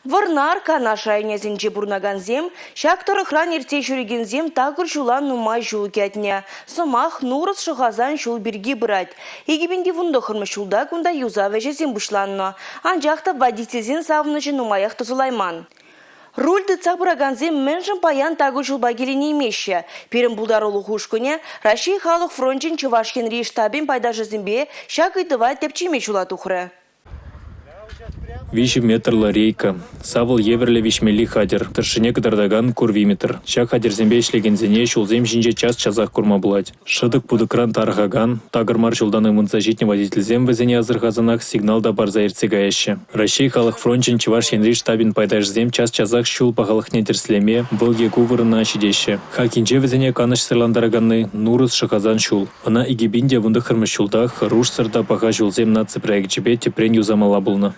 Варнар канаш районезінже бурнаганзем, шактыры хран ерте жүрегензем тағыр жулан нумай жулы кәтіне. Сымақ нұрыз шығазан жул бірге бұрад. Егебенде вұнды қырмы жулда күнда юза вәжезен бұшланны. Анжақты водительзен савыныжы нумаяқты зулайман. Рульды цабыраганзем мэнжін паян тагы жылба келіне емеші. Перім бұлдарылы хушкыне, Раши халық фронтин Чувашкен рейштабен пайда жызымбе шак ыдыва тепчеме жула тухры. Виші метрлы рейка. Савыл еверлі вишмелі хадер. Тыршыне кыдардаган курвиметр. Шак хадерзембе ішлегензене шулзем жинже час чазақ курма булать. Шыдық пудыкран тарғаган. Тагырмар жылданы мынзажитне водительзем везене азырғазанақ сигналда барза ерцегаеші. Рашей халық фронтин Чуваш енри штабин пайдажзем час чазақ шул пағалықне терслеме был егу вырына ашидеші. Хакинже везене каныш сырландараганы нурыз шықазан шул. Ана игибинде вынды хырмы шулдах руш сырда паға жылзем наци проектчебе тепрен юзамала булны.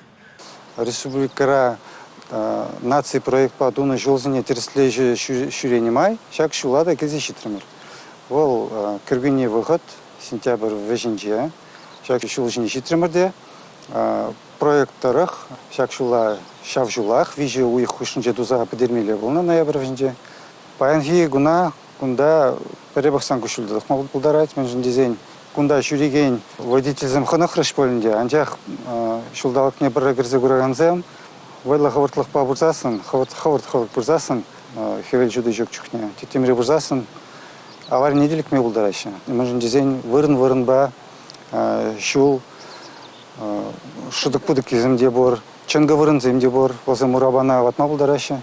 Республикара наций проект по дуна жолзине терслеже шюрени май, шак шулада кезе шитример. Ол киргине выход сентябрь вежинже, шак шулжине шитримерде проекттарых шак шула шав жулах виже уих хушинже дуза подермеле болна ноябрь вежинже. Паянхи гуна кунда перебахсан кушулда дохмал булдарать мен жиндезен. Кунда жүреген водительзем хынық рышполінде, анжақ шулдалық не бір кірзе көреганзем, вайлы хавыртлық па бұрзасын, хавырт бұрзасын, хевел жүді жүк жүкне, тетемре бұрзасын, авар неделік ме бұлдарайшы. Мүжін дезен вырын ба, шул, шыдық пұдық кезімде бор, чынғы вырын земде бор, осы мұрабана ватма бұлдарайшы.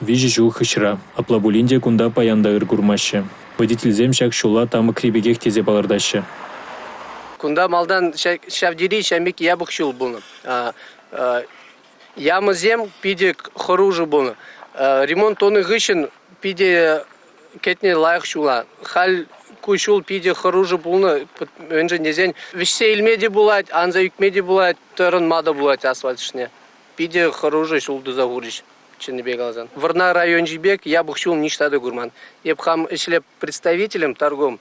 Вижи жул хышра, аплабулинде кунда паянда ыргурмашы. Водительзем шак шула тамы крибегех тезе балардашы. Кунда малдан шавдири шамик ябық шул бұны. Ямызем пиде хоружы бұны. Ремонт оны ғышын пиде кетне лайық шула. Хал кушул пиде хоружы бұны. Өнжі незен вишсе илмеде бұлайд, анза юкмеде бұлайд, тұрын мада бұлайд асфальт шыне. Пиде хоружы шулды загурыш. Варна район жибек, я бы хотел ништады гурман. Я бы хам ишлеп представителем торгом,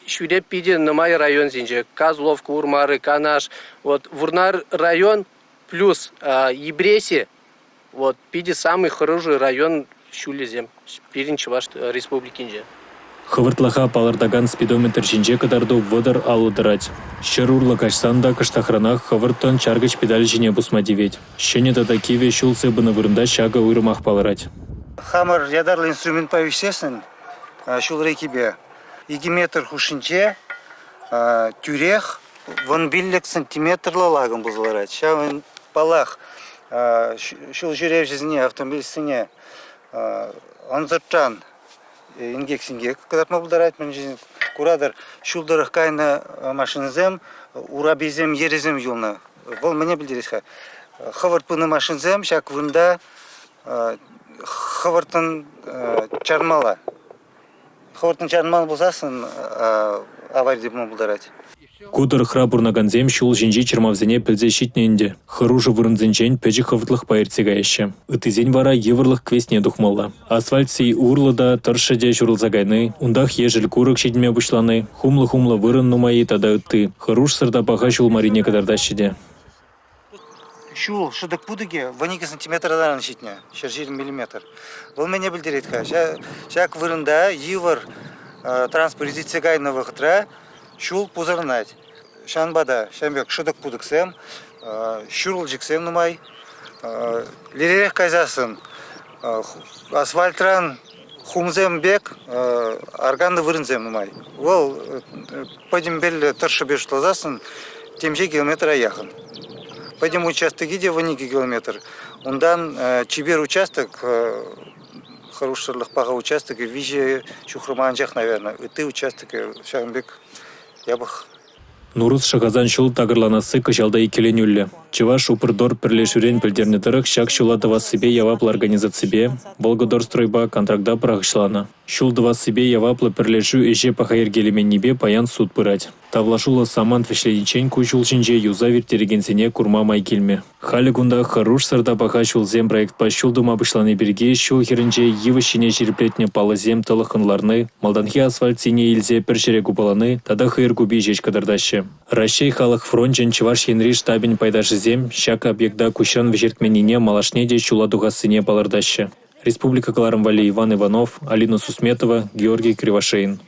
шуреп пиде на мой район зинже, Козлов, Курмары, Канаш. Вот Варна район плюс Ебреси, вот пиде самый хороший район шулезем, Пиринчеваш республики. Хавыртлаха палардаган спидометр жинже кадарду водар алыдырать. Шерурлы кашсанда каштахранах хавырттан чаргыч педаль жине бусмадивет. Щене татакиве шулсы бына вырында шага уйрымах палырать. Хамыр ядарлы инструмент повесесін, шул рейкебе. 2 метр хушинче, тюрех, вон биллек сантиметрлы лагын бұзылырать. Шавын палах, шул жүрев жезіне автомобиль сыне, анзыртан, ингек сингек, когда мы бударать, мы курадор шулдырых кайна машинзем, урабизем ерезем юлна. Вол мне билдерисха. Хаварт пуны машинзем, шак вында хавартын чармала. Хавартын чармал бузасын аварий деп мы бударать. Кудыр храбурнаганзем шул жинжи чермавзене пілзе шитненде. Хыружы вырынзенчен пәжі хавыртлық пайырцегаеші. Үтізен вара еврлық квесне духмалла. Асфальт сей урлыда тұршыде журылзагайны, ундах ежіл курық шедме бұшланы, хумлы-хумлы вырын нумайы тада үтті. Хыруш сырда паға шул марине кадардашыде. Шул шыдық пудыге 12 сантиметрдан шитне, 60 миллиметр. Бұл мене білдіретка. Шак вырында евр транспоризицегайны вақытра шул пузырнать. Шанбада, шамбек шыдық пудыксем, шурл жиксем нумай, лиререх кайзасын, асфальтран хумзем бек, арганды вырынзем нумай. Ол пойдем белі тұршы беш лазасын, темже километра яхын. Пойдем участок иде 12 километр. Ондан чибер участок, хорошырлық паға участок, виже чухрыманжақ, наверное. Ты участок, шамбек. Ябық. Нурыз шағазан шул тағырланасы кышалда икеленюлі. Чываш упырдор пірлешурен пілдернетірік шак шулатыва себе яваплы организациябе, Волгодор стройба контрактда прағышлана. Шул дыва себе яваплы пірлешу эже пахайыр келемен небе паян суд пырать. Тавлашула самант вишледичен кучул шинже юза виртерегенсене курма майкилме. Халі кунда харуш сарда баха шулзем проект па шулдума бышланы берге шул херінже евышіне жерплетне палызем тылықынларны, малданхи асфальт сине илзе першере купаланы, тада хыр куби жеч кадардашы. Рашей халық фронтжен чываш енри штабин пайдашызем, шак объекта кушан вежертменине малашне де шула дугасыне балардашы. Республика Кларам Вали Иван Иванов, Алина Сусметова, Георгий Кривошеин.